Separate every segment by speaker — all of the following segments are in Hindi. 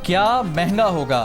Speaker 1: क्या महंगा होगा?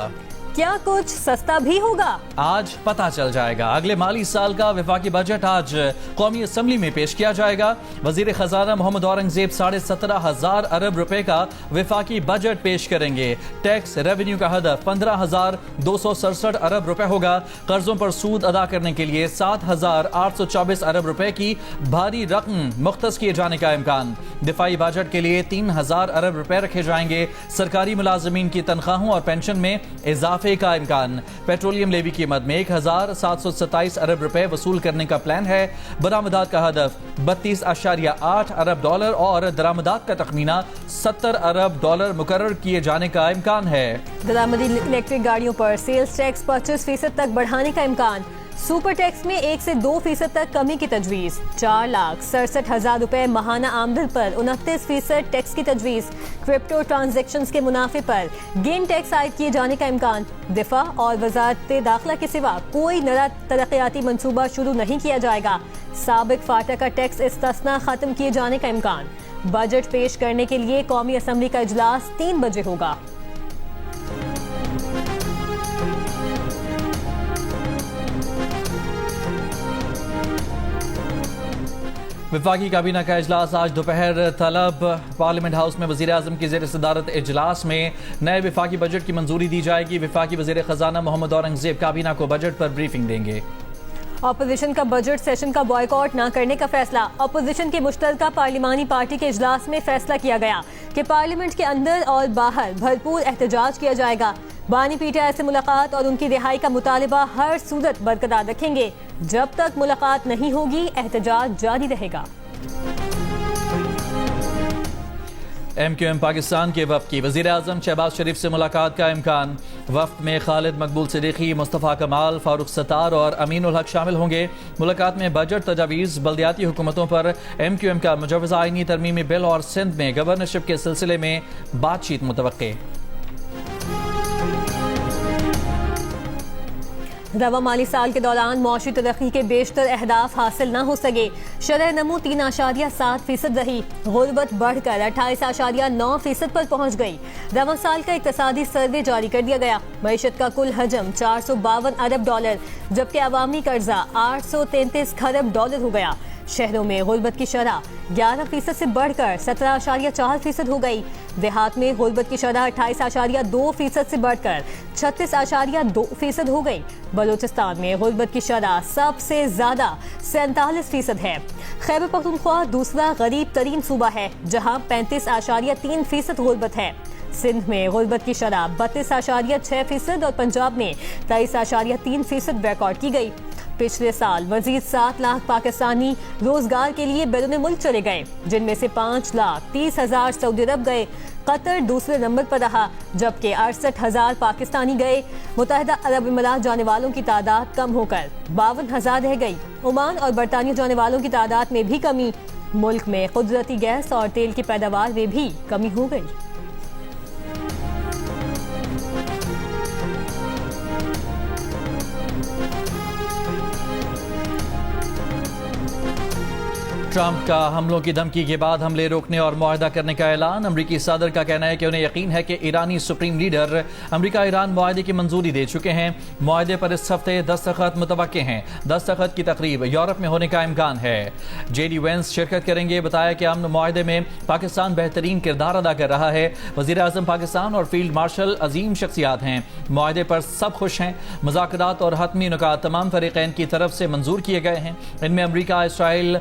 Speaker 2: क्या कुछ सस्ता भी होगा?
Speaker 1: आज पता चल जाएगा। अगले माली साल का वफाकी बजट आज कौमी असम्बली में पेश किया जाएगा। वजीर खजाना मोहम्मद औरंगजेब 17,500 अरब रुपए का वफाकी बजट पेश करेंगे। टैक्स रेवेन्यू का हदफ 15,267 अरब रुपए होगा। कर्जों पर सूद अदा करने के लिए 7,824 अरब रुपए की भारी रकम मुख्तस किए जाने का इम्कान। दिफाई बजट के लिए 3,000 अरब रुपए रखे जाएंगे। सरकारी मुलाजमीन की तनख्वाहों और पेंशन में इजाफे का इम्कान। पेट्रोलियम लेवी कीमत में 1,727 अरब रुपए वसूल करने का प्लान है। बरामदात का हदफ 32.8 अरब डॉलर और दरामदात का तखमीना 70 अरब डॉलर मुकर्रर किए जाने का इम्कान है।
Speaker 2: दरामदी इलेक्ट्रिक गाड़ियों पर सेल्स टैक्स 25% तक बढ़ाने का इम्कान। सुपर टैक्स में 1 से 2% तक कमी की तजवीज। 4,67,000 रुपए माहाना आमदन पर 29% टैक्स की तजवीज। क्रिप्टो ट्रांजैक्शंस के मुनाफे पर गेन टैक्स आयद किए जाने का इम्कान। दिफा और वजारत दाखिला के सिवा कोई नया तरक्याती मंसूबा शुरू नहीं किया जाएगा। साबिक फाटा का टैक्स इस्तिस्ना खत्म किए जाने का इम्कान। बजट पेश करने के लिए कौमी असम्बली का इजलास 3 बजे होगा।
Speaker 1: वफाकी काबीना का इजलास आज दोपहर तलब पार्लियामेंट हाउस में वज़ीर आज़म की ज़ेर सदारत इजलास में नए वफाकी बजट की मंजूरी दी जाएगी। वफाकी वज़ीर ख़जाना मोहम्मद औरंगजेब काबीना को बजट पर ब्रीफिंग देंगे।
Speaker 2: अपोजिशन का बजट सेशन का बॉयकॉट न करने का फैसला। अपोजिशन की मुश्तरका पार्लिमानी पार्टी के इजलास में फैसला किया गया कि पार्लियामेंट के अंदर और बाहर भरपूर एहतजाज किया जाएगा। बानी पीटीआई से मुलाकात और उनकी रिहाई का मुतालिबा हर सूरत बरकरार रखेंगे। जब तक मुलाकात नहीं होगी एहतजाज जारी रहेगा।
Speaker 1: MQM पाकिस्तान के वफ़द की वज़ीर आज़म शहबाज शरीफ से मुलाकात का इम्कान। वफ़द में खालिद मकबूल सिद्दीकी, मुस्तफ़ा कमाल, फारूक सत्तार और अमीनुल हक शामिल होंगे। मुलाकात में बजट तजावीज़, बल्दियाती हुकूमतों पर MQM का मुजवज़ा आईनी तरमीमी बिल और सिंध में गवर्नरशिप के सिलसिले में बातचीत मुतवक्के।
Speaker 2: रवा माली साल के दौरान मौशी तरक्की के बेशतर अहदाफ हासिल न हो सके। शरह नमू 3.7% रही। गुर्बत बढ़कर 28.9% पर पहुंच गई। रवा साल का इक्तसादी सर्वे जारी कर दिया गया। मईशत का कुल हजम 452 अरब डॉलर जबकि अवामी कर्जा 833 खरब डॉलर हो गया। शहरों में गुर्बत की शरह 11% से बढ़कर 17.4% हो गई। देहात में गुर्बत की शरह 28.2% से बढ़कर 36.2% हो गई। बलूचिस्तान में गुर्बत की शरह सबसे ज्यादा 47% है। खैबर पख्तूनख्वा दूसरा गरीब तरीन सूबा है जहां 35.3% गुर्बत है। सिंध में गुर्बत की शरह 32.6% और पंजाब में 23.3% रिकॉर्ड की गई। पिछले साल मजीद 7 लाख पाकिस्तानी रोजगार के लिए बैरून मुल्क चले गए, जिनमें से 5,30,000 सऊदी अरब गए। कतर दूसरे नंबर पर रहा जबकि 68,000 पाकिस्तानी गए। मुत्तहिदा अरब इमारात जाने वालों की तादाद कम होकर 52,000 रह गई। ओमान और बरतानिया जाने वालों की तादाद में भी कमी। मुल्क में कुदरती गैस और तेल की पैदावार में भी कमी हो गई।
Speaker 1: ट्रंप का हमलों की धमकी के बाद हमले रोकने और मुआहदा करने का ऐलान। अमरीकी सदर का कहना है कि उन्हें यकीन है कि ईरानी सुप्रीम लीडर अमरीका ईरान मुआहदे की मंजूरी दे चुके हैं। मुआहदे पर इस हफ्ते दस्तखत मुतवक्के हैं। दस्तखत की तकरीब यूरोप में होने का इम्कान है। JD वेंस शिरकत करेंगे। बताया कि अमन मुआहदे में पाकिस्तान बेहतरीन किरदार अदा कर रहा है। वज़ीर आज़म पाकिस्तान और फील्ड मार्शल अजीम शख्सियात हैं। मुआहदे पर सब खुश हैं। मुज़ाकरात और हतमी नुकात तमाम फरीक़ैन की तरफ से मंजूर किए गए हैं। इनमें अमरीका, इसराइल,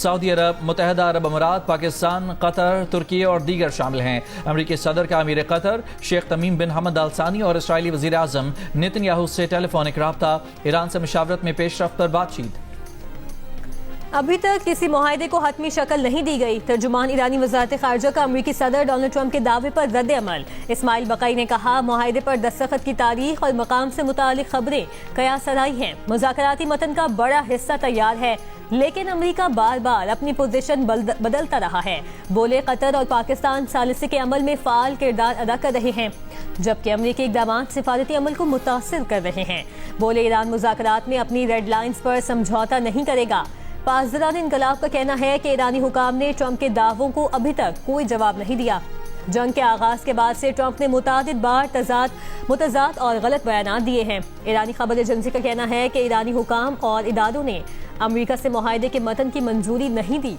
Speaker 1: सऊदी अरब, मुत्तहिदा अरब अमारात, पाकिस्तान, कतर, तुर्की और दीगर शामिल हैं। अमरीकी सदर का अमीर कतर शेख तमीम बिन हमद अल सानी और इसराइली वज़ीर आज़म नेतन्याहू से टेलीफोनिक राब्ता। ईरान से मुशावरत में पेशरफ्त पर बातचीत।
Speaker 2: अभी तक किसी मुआहदे को हतमी शक्ल नहीं दी गई। तर्जुमान ईरानी वज़ारत ख़ारजा का अमरीकी सदर डोनाल्ड ट्रंप के दावे पर रद्द अमल। इस्माइल बक़ई ने कहा, मुआहदे पर दस्तखत की तारीख और मकाम से मुतालिक खबरें कयास सराई हैं। मुज़ाकराती मतन का बड़ा हिस्सा तैयार है लेकिन अमरीका बार बार अपनी पोजीशन बदलता रहा है। बोले, कतर और पाकिस्तान सालिसी के अमल में फ़ाल किरदार अदा कर रहे हैं जबकि अमरीकी इक़दामात सिफारती अमल को मुतासिर कर रहे हैं। बोले, ईरान मुज़ाकरात में अपनी रेड लाइन्स पर समझौता नहीं करेगा। पासदारान इनकलाब का कहना है कि ईरानी हुकाम ने ट्रंप के दावों को अभी तक कोई जवाब नहीं दिया। जंग के आगाज के बाद से ट्रंप ने मुतादिद बार मुतजाद और गलत बयान दिए हैं। ईरानी खबर एजेंसी का कहना है कि ईरानी हुकाम और इदारों ने अमेरिका से मुआहदे के मतन की मंजूरी नहीं दी।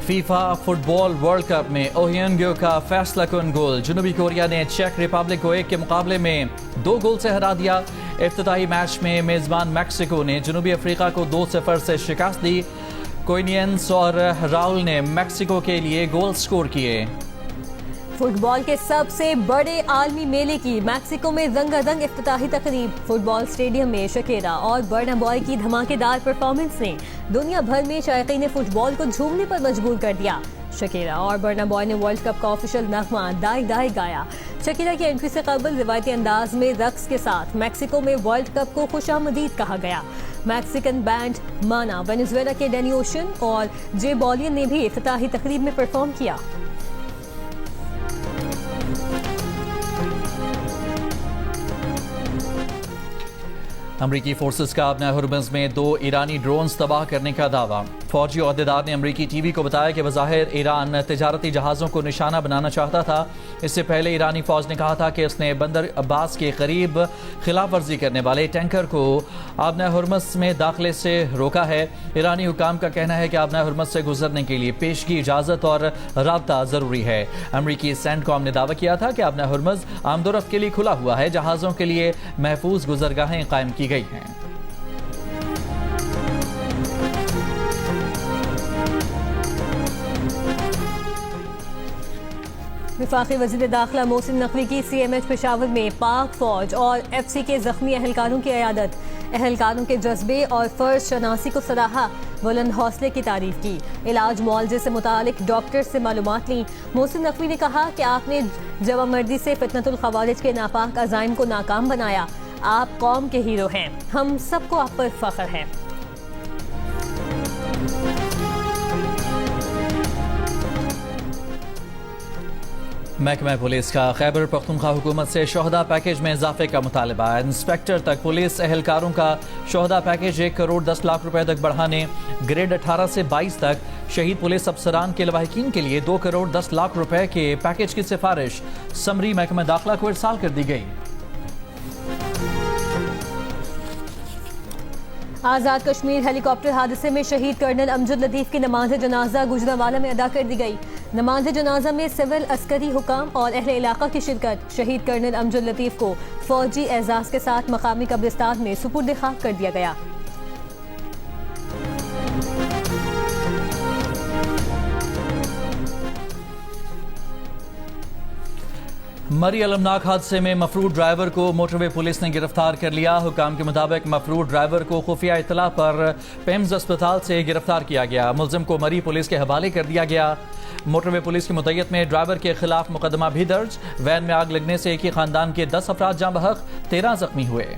Speaker 1: फीफा फुटबॉल वर्ल्ड कप में ओहियंग्यो का फैसला कुन गोल। जनूबी कोरिया ने चेक रिपब्लिक को 1 के मुकाबले में 2 गोल से हरा दिया। इफ्तिताही मैच में मेजबान मैक्सिको ने जनूबी अफ्रीका को 2-0 से शिकस्त दी। कोइनियंस और राउल ने मैक्सिको के लिए गोल स्कोर किए।
Speaker 2: फुटबॉल के सबसे बड़े आलमी मेले की मैक्सिको में रंगारंग इफ्तिताही तकरीब। फुटबॉल स्टेडियम में शकीरा और बर्ना बॉय की धमाकेदार परफॉर्मेंस ने दुनिया भर में शायकीन फुटबॉल को झूमने पर मजबूर कर दिया। शकीरा और बर्ना बॉय ने वर्ल्ड कप का ऑफिशियल नगमा दाई दाई गाया। शकीरा की एंट्री से कबल रिवायती अंदाज में रक्स के साथ मैक्सिको में वर्ल्ड कप को खुशामदीद कहा गया। मैक्सिकन बैंड माना, वेनेजुएला के डैनी ओशन और जे बॉलियन ने भी इफ्तिताही तकरीब में परफॉर्म किया।
Speaker 1: अमरीकी फोर्सेस का अपना हुरमुज़ में 2 ईरानी ड्रोन्स तबाह करने का दावा। फौजी अहदेदार ने अमरीकी टीवी को बताया कि बज़ाहिर ईरान तिजारती जहाज़ों को निशाना बनाना चाहता था। इससे पहले ईरानी फौज ने कहा था कि उसने बंदर अब्बास के करीब खिलाफ वर्जी करने वाले टैंकर को आबना हुरमुज़ में दाखिले से रोका है। ईरानी हुकाम का कहना है कि आबना हुरमुज़ से गुजरने के लिए पेशगी इजाज़त और राब्ता ज़रूरी है। अमरीकी सेंटकॉम ने दावा किया था कि आबना हुरमुज़ आमदोरफ्त के लिए खुला हुआ है। जहाज़ों के लिए महफूज गुजरगाहें कायम की गई हैं।
Speaker 2: वफाकी वज़ीर दाखिला मोहसिन नकवी की CMH पेशावर में पाक फौज और FC के जख्मी अहलकारों की अयादत। अहलकारों के जज्बे और फर्ज शनासी को सराहा, बुलंद हौसले की तारीफ की। इलाज मुआलजे से मुतालिक डॉक्टर से मालूमात ली। मोहसिन नकवी ने कहा कि आपने जवामर्दी से फितनतुल खवारिज के नापाक अज़ाइम को नाकाम बनाया। आप कौम के हीरो हैं, हम सबको आप पर फख्र है।
Speaker 1: महकमा पुलिस का खैबर पख्तूनख्वा हुकूमत से शोहदा पैकेज में इजाफे का मुतालबा। इंस्पेक्टर तक पुलिस एहलकारों का शोहदा पैकेज 1 करोड़ 10 लाख रुपए तक बढ़ाने, ग्रेड 18 से 22 तक शहीद पुलिस अफसरान के लवाहिकीन के लिए 2 करोड़ 10 लाख रुपए के पैकेज की सिफारिश समरी महकमा दाखिला को इरसाल कर दी गई।
Speaker 2: आज़ाद कश्मीर हेलीकॉप्टर हादसे में शहीद कर्नल अमजद लतीफ़ की नमाज जनाजा गुजरांवाला में अदा कर दी गई। नमाज जनाजा में सिविल, अस्करी हुकाम और अहले इलाका की शिरकत। शहीद कर्नल अमजद लतीफ़ को फौजी एजाज के साथ मकामी कब्रिस्तान में सुपुर्द खाक कर दिया गया।
Speaker 1: मरी अलमनाक हादसे में मफरूर ड्राइवर को मोटरवे पुलिस ने गिरफ्तार कर लिया। हुकाम के मुताबिक मफरूर ड्राइवर को खुफिया इत्तला पर पेम्स अस्पताल से गिरफ्तार किया गया। मुलजिम को मरी पुलिस के हवाले कर दिया गया। मोटरवे पुलिस की मुतय्यत में ड्राइवर के खिलाफ मुकदमा भी दर्ज। वैन में आग लगने से एक ही खानदान के 10 अफराद जाँ बहक, 13 जख्मी हुए।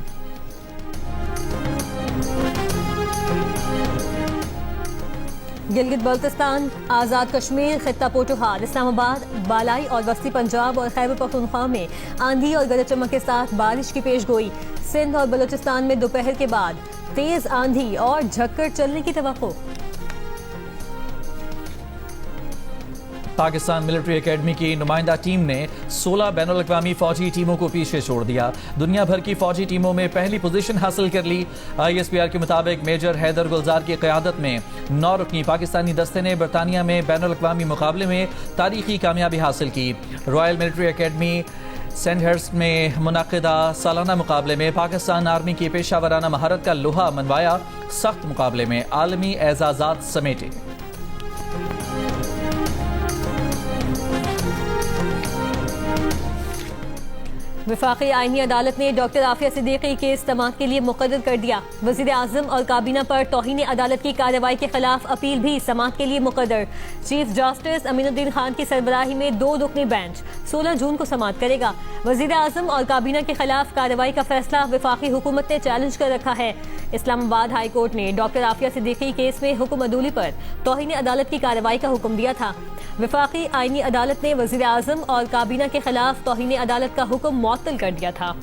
Speaker 2: गिलगित बल्तिस्तान, आज़ाद कश्मीर, खित्ता पोटोहार, इस्लामाबाद, बालाई और वस्ती पंजाब और खैबर पख्तूनख्वा में आंधी और गरज चमक के साथ बारिश की पेशगोई। सिंध और बलूचिस्तान में दोपहर के बाद तेज आंधी और झक्कड़ चलने की तवक्को।
Speaker 1: पाकिस्तान मिलिट्री एकेडमी की नुमाइंदा टीम ने 16 बैनुल-अक़वामी फौजी टीमों को पीछे छोड़ दिया। दुनिया भर की फौजी टीमों में पहली पोजीशन हासिल कर ली। ISPR के मुताबिक मेजर हैदर गुलजार की क़यादत में 9 रुकनी पाकिस्तानी दस्ते ने बरतानिया में बैनुल-अक़वामी मुकाबले में तारीखी कामयाबी हासिल की। रॉयल मिलिट्री एकेडमी सेंडहर्स्ट में मुनक़िदा सालाना मुकाबले में पाकिस्तान आर्मी की पेशा वराना महारत का लोहा मनवाया। सख्त मुकाबले में आलमी एजाज़ात समेटे।
Speaker 2: वफाकी आईनी अदालत ने डॉक्टर आफिया सिद्दीकी केस समाअत के लिए मुक़र्रर कर दिया। वज़ीर आज़म और काबीना पर तौहीन अदालत की कार्रवाई के खिलाफ अपील भी समाअत के लिए मुक़र्रर। चीफ जस्टिस अमीनुद्दीन खान की सरबराही में 2 रुकनी बेंच 16 जून को समाअत करेगा। वज़ीर आज़म और काबीना के खिलाफ कार्रवाई का फैसला वफाकी हुकूमत ने चैलेंज कर रखा है। इस्लामाबाद हाई कोर्ट ने डॉक्टर आफिया सिद्दीकी केस में हुक्म अदूली पर तौहीन अदालत की कार्रवाई का हुक्म दिया था। वफाकी आईनी अदालत ने वज़ीर आज़म और काबीना के खिलाफ तौहीन अदालत का हुक्म मुअत्तल कर दिया था।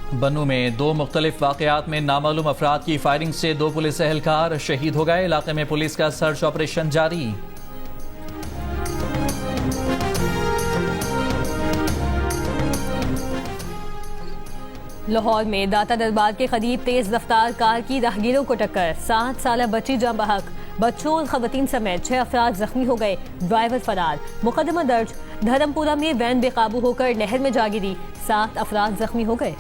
Speaker 1: बन्नू में 2 मुख्तलिफ वाकयात में नामालूम अफराद की फायरिंग से 2 पुलिस एहलकार शहीद हो गए। इलाके में पुलिस का सर्च ऑपरेशन जारी।
Speaker 2: लाहौर में दाता दरबार के करीब तेज रफ्तार कार की राहगीरों को टक्कर, 7 साल बच्ची जाँ बहक, बच्चों और खवातीन समेत 6 अफराद जख्मी हो गए, ड्राइवर फरार। मुकदमा दर्ज। धर्मपुरा में वैन बेकाबू होकर नहर में जा गिरी, 7 अफराद जख्मी हो गए।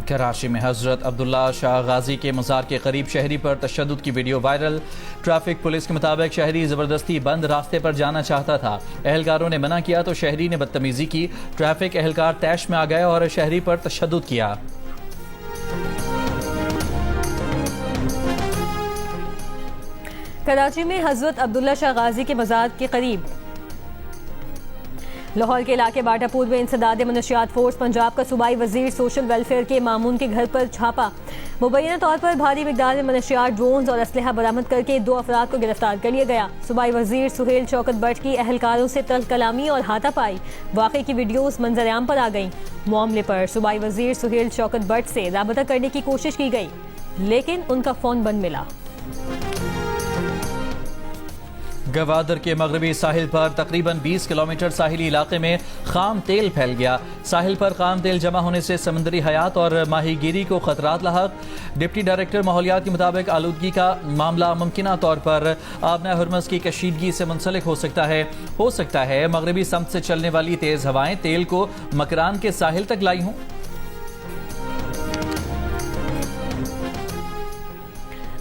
Speaker 1: कराची में हजरत अब्दुल्ला शाह गाजी के मज़ार के करीब शहरी पर तशद्दुद की वीडियो वायरल। ट्रैफिक पुलिस के मुताबिक शहरी ज़बरदस्ती बंद रास्ते पर जाना चाहता था। एहलकारों ने मना किया तो शहरी ने बदतमीजी की। ट्रैफिक एहलकार तैश में आ गए और शहरी पर तशद्दुद किया।
Speaker 2: कराची में हजरत अब्दुल्ला शाह गाजी के मज़ार के करीब लाहौर के इलाके बाटापुर में इंसदाद मनशियात फोर्स पंजाब का सूबाई वजीर सोशल वेलफेयर के मामून के घर पर छापा। मुबैना तौर पर भारी मिकदार में मनशियात, ड्रोन्स और असलहा बरामद करके 2 अफराद को गिरफ्तार कर लिया गया। सूबाई वजीर सुहेल शौकत भट्ट की एहलकारों से तल्ख कलामी और हाथापाई। वाक़े की वीडियोस मंजर-ए-आम पर आ गई। मामले पर सूबाई वजीर सुहेल शौकत भट्ट से राबता करने की कोशिश की गई, लेकिन उनका फोन बंद मिला।
Speaker 1: गवादर के मगरबी साहिल पर तकरीबन 20 किलोमीटर साहिली इलाके में खाम तेल फैल गया। साहिल पर खाम तेल जमा होने से समंदरी हयात और माहीगीरी को खतरात लाहक। डिप्टी डायरेक्टर माहौलियात के मुताबिक आलूदगी का मामला मुमकिना तौर पर आबना हरमस की कशीदगी से मुंसलिक हो सकता है मगरबी समत से चलने वाली तेज हवाएं तेल को मकरान के साहिल तक लाई हों।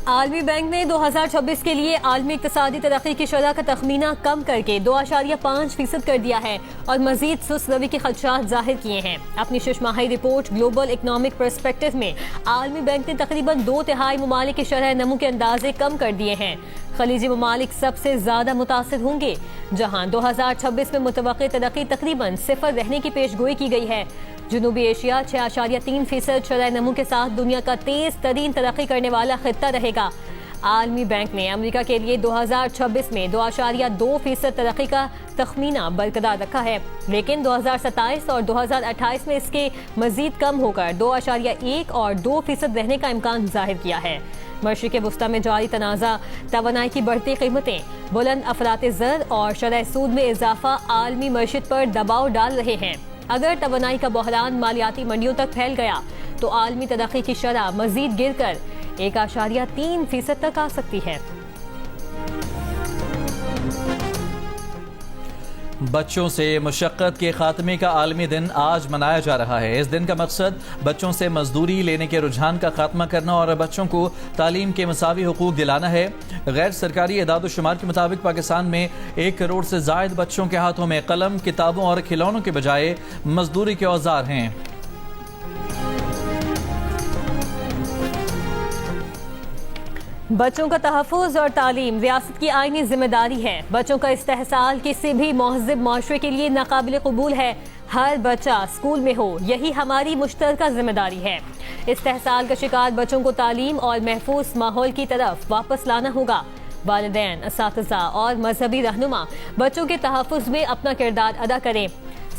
Speaker 2: आलमी बैंक ने 2026 के लिए आलमी इक्तिसादी तरक्की की शरह का तखमीना कम करके 2.5% कर दिया है और मजीद सुस्त रवि के खदशात जाहिर किए हैं। अपनी शशमाही रिपोर्ट ग्लोबल इकनॉमिक पर्सपेक्टिव में आलमी बैंक ने तकरीबन 2/3 ममालिक की शरह नमू के अंदाजे कम कर दिए हैं। खलीजी ममालिक सबसे ज्यादा मुतासिर होंगे, जहां 2026 में मुतवक्की तरक्की तकरीबन 0 रहने की पेशगोई की गई है। जनूबी एशिया 6.3% शरह नमू के साथ दुनिया का तेज तरीन तरक्की करने वाला खित्ता रहेगा। आलमी बैंक ने अमेरिका के लिए 2026 में 2.2% तरक्की का तखमीना बरकरार रखा है, लेकिन 2027 और 2028 में इसके मजीद कम होकर 2.1 और 2% रहने का इम्कान जाहिर किया है। मशरिक़ वुस्ता में जारी तनाज़ा, तवानाई की बढ़ती कीमतें, बुलंद अफराते ज़र और शरह सूद में इजाफा आलमी मईशत पर दबाव डाल रहे हैं। अगर तवानाई का बहरान मालियाती मंडियों तक फैल गया तो आलमी तरक्की की शरह मजीद गिरकर 1.3% तक आ सकती है।
Speaker 1: बच्चों से मुशक्क़त के खात्मे का आलमी दिन आज मनाया जा रहा है। इस दिन का मकसद बच्चों से मजदूरी लेने के रुझान का खात्मा करना और बच्चों को तालीम के मसावी हुकूक दिलाना है। गैर सरकारी एदाद-ओ-शुमार के मुताबिक पाकिस्तान में 1 करोड़ से जायद बच्चों के हाथों में कलम, किताबों और खिलौनों के बजाय मजदूरी के औजार हैं।
Speaker 2: बच्चों का तहफ़्फ़ुज़ और तालीम रियासत की आईनी जिम्मेदारी है। बच्चों का इस्तेहसाल किसी भी महज़िब माशरे के लिए नाकाबिल कबूल है। हर बच्चा स्कूल में हो, यही हमारी मुश्तरका जिम्मेदारी है। इस्तेहसाल का शिकार बच्चों को तालीम और महफूज माहौल की तरफ वापस लाना होगा। वालिदैन, असातिज़ा और मजहबी रहनुमा बच्चों के तहफ़्फ़ुज़ में अपना किरदार अदा करें।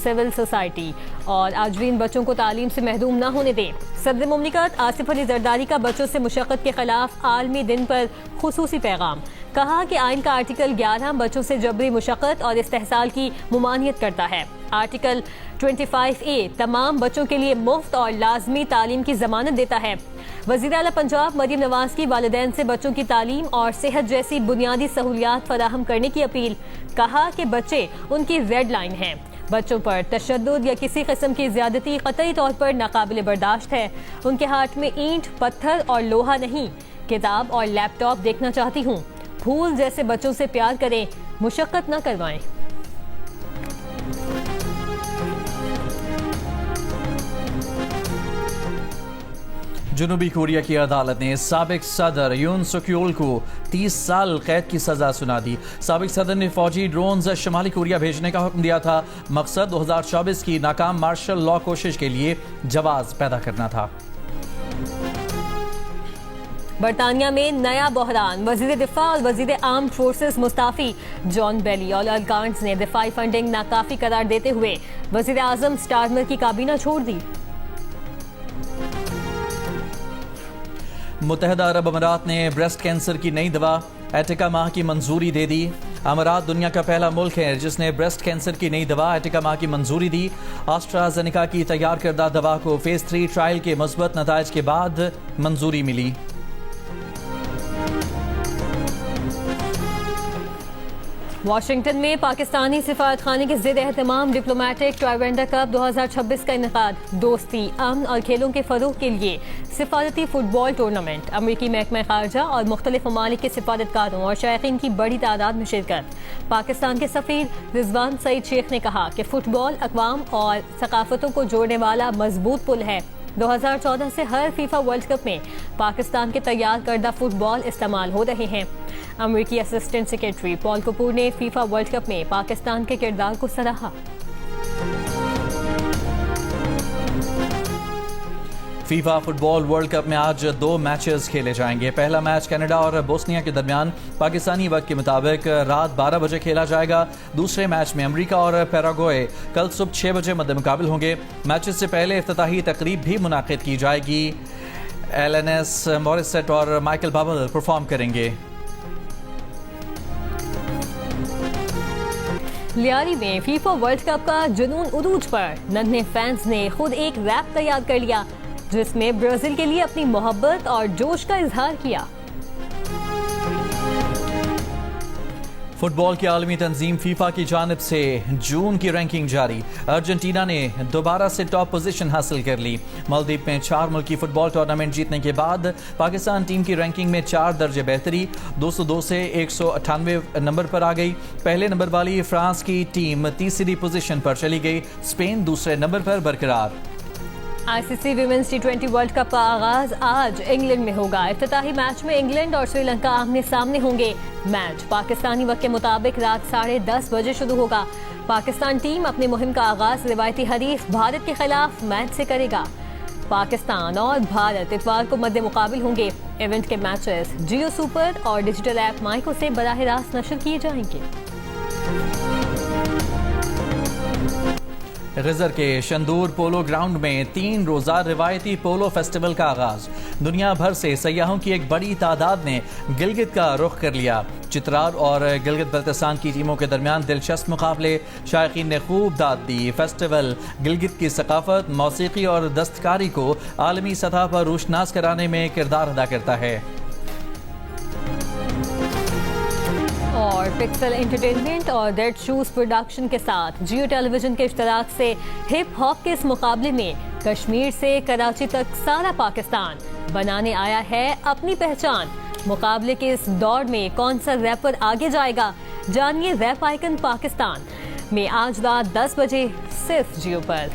Speaker 2: सिविल सोसाइटी और आजरीन बच्चों को तालीम से महरूम न होने दें। सदर मुमलिकत आसिफ अली जरदारी का बच्चों से मुशक्क़त के खिलाफ आलमी दिन पर खुसूसी पैगाम। कहा कि आइन का आर्टिकल 11 बच्चों से जबरी मुशक्क़त और इस्तेहसाल की मुमानियत करता है। आर्टिकल 25A तमाम बच्चों के लिए मुफ्त और लाजमी तालीम की जमानत देता है। वज़ीर आला पंजाब मरियम नवाज की वालिदैन से बच्चों की तालीम और सेहत जैसी बुनियादी सहूलियात फराहम करने की अपील। कहा कि बच्चे उनकी रेड लाइन हैं। बच्चों पर तशद्दुद या किसी किस्म की ज्यादती कतई तौर पर नाकाबिल बर्दाश्त है। उनके हाथ में ईंट, पत्थर और लोहा नहीं, किताब और लैपटॉप देखना चाहती हूँ। फूल जैसे बच्चों से प्यार करें, मुशक्कत न करवाएं।
Speaker 1: जनूबी कोरिया की अदालत ने साबिक सदर यून सुक यूल को 30 साल कैद की सजा सुना दी। साबिक सदर ने फौजी ड्रोन्स शुमाली कोरिया भेजने का हुक्म दिया था। मकसद 2024 की नाकाम मार्शल लॉ कोशिश के लिए जवाब पैदा करना था।
Speaker 2: बरतानिया में नया बहरान, वजीर दिफा और वजीर आर्म्ड फोर्सेस मुस्ताफी जॉन बेली और अल गार्न्स ने दिफाई फंडिंग नाकाफी करार देते हुए वजीर आजम स्टारमर की काबीना छोड़ दी।
Speaker 1: मुत्तहदा अरब अमारात ने ब्रेस्ट कैंसर की नई दवा एटिका माह की मंजूरी दे दी। अमारात दुनिया का पहला मुल्क है जिसने ब्रेस्ट कैंसर की नई दवा एटिका माह की मंजूरी दी। एस्ट्राजेनेका की तैयार करदा दवा को फेज 3 ट्रायल के मुस्बत नताइज के बाद मंजूरी मिली।
Speaker 2: वाशिंगटन में पाकिस्तानी सिफारतखाने के ज़िर एहतमाम डिप्लोमेटिक ट्राइवेंडर कप 2026 का इनेकाद। दोस्ती, अमन और खेलों के फरोग के लिए सिफारती फुटबॉल टूर्नामेंट। अमरीकी महकमा खारजा और मुख्तलिफ ममालिक के सिफारतकारों और शायकीन की बड़ी तादाद में शिरकत। पाकिस्तान के सफ़ीर रिजवान सईद शेख ने कहा कि फुटबॉल अक़वाम और सकाफतों को जोड़ने वाला मजबूत पुल है। 2014 से हर फीफा वर्ल्ड कप में पाकिस्तान के तैयार करदा फुटबॉल इस्तेमाल हो रहे हैं। अमेरिकी असिस्टेंट सेक्रेटरी पॉल कपूर ने फीफा वर्ल्ड कप में पाकिस्तान के किरदार को सराहा।
Speaker 1: फीफा फुटबॉल वर्ल्ड कप में आज 2 मैचेस खेले जाएंगे। पहला मैच कनाडा और बोस्निया के दरमियान पाकिस्तानी वक्त के मुताबिक रात 12 बजे खेला जाएगा। दूसरे मैच में अमेरिका और पैराग्वे कल सुबह 6 बजे मद्दे मुकाबिल होंगे। मैचेस से पहले इफ्तिताही तकरीब भी मुनाकिद की जाएगी। एलएनएस मॉरिसेट और माइकल बबल परफॉर्म करेंगे।
Speaker 2: लियारी में फीफा वर्ल्ड कप का जुनून उरूज पर नन्हे फैंस ने खुद एक रैप तैयार कर लिया जिसमें ब्राजील के लिए अपनी मोहब्बत और जोश का इजहार किया।
Speaker 1: फुटबॉल की आलमी तंजीम फीफा की जानिब से जून की रैंकिंग जारी। अर्जेंटीना ने दोबारा से टॉप पोजीशन हासिल कर ली। मालदीव में 4 मुल्की फुटबॉल टूर्नामेंट जीतने के बाद पाकिस्तान टीम की रैंकिंग में 4 दर्जे बेहतरी 202 से 198 नंबर पर आ गई। पहले नंबर वाली फ्रांस की टीम तीसरी पोजीशन पर चली गई। स्पेन दूसरे नंबर पर बरकरार।
Speaker 2: ICC women's T20 world cup का आगाज आज इंग्लैंड में होगा। इफ्तिताही मैच में इंग्लैंड और श्रीलंका आमने सामने होंगे। मैच पाकिस्तानी वक्त के मुताबिक रात 10:30 बजे शुरू होगा। पाकिस्तान टीम अपनी मुहिम का आगाज रिवायती हरीफ भारत के खिलाफ मैच से करेगा। पाकिस्तान और भारत इतवार को मद्दे मुकाबिल होंगे। इवेंट के मैचेस जियो सुपर और डिजिटल ऐप माइको से बराह रास्त नशर किए जाएंगे।
Speaker 1: गिजर के शंदूर पोलो ग्राउंड में 3 रोजा रिवायती पोलो फेस्टिवल का आगाज। दुनिया भर से सयाहों की एक बड़ी तादाद ने गिलगित का रुख कर लिया। चित्राल और गिलगित बल्तिस्तान की टीमों के दरमियान दिलचस्प मुकाबले। शायकीन ने खूब दाद दी। फेस्टिवल गिलगित की सकाफत, मौसीकी और दस्तकारी को आलमी सतह पर रोशनास कराने में किरदार अदा करता है।
Speaker 2: और पिक्सल एंटरटेनमेंट और डेड शूज प्रोडक्शन के साथ जियो टेलीविजन के इश्तराक से हिप हॉप के इस मुकाबले में कश्मीर से कराची तक सारा पाकिस्तान बनाने आया है अपनी पहचान। मुकाबले के इस दौर में कौन सा रैपर आगे जाएगा, जानिए रैप आइकन पाकिस्तान में आज रात 10 बजे सिर्फ जियो पर।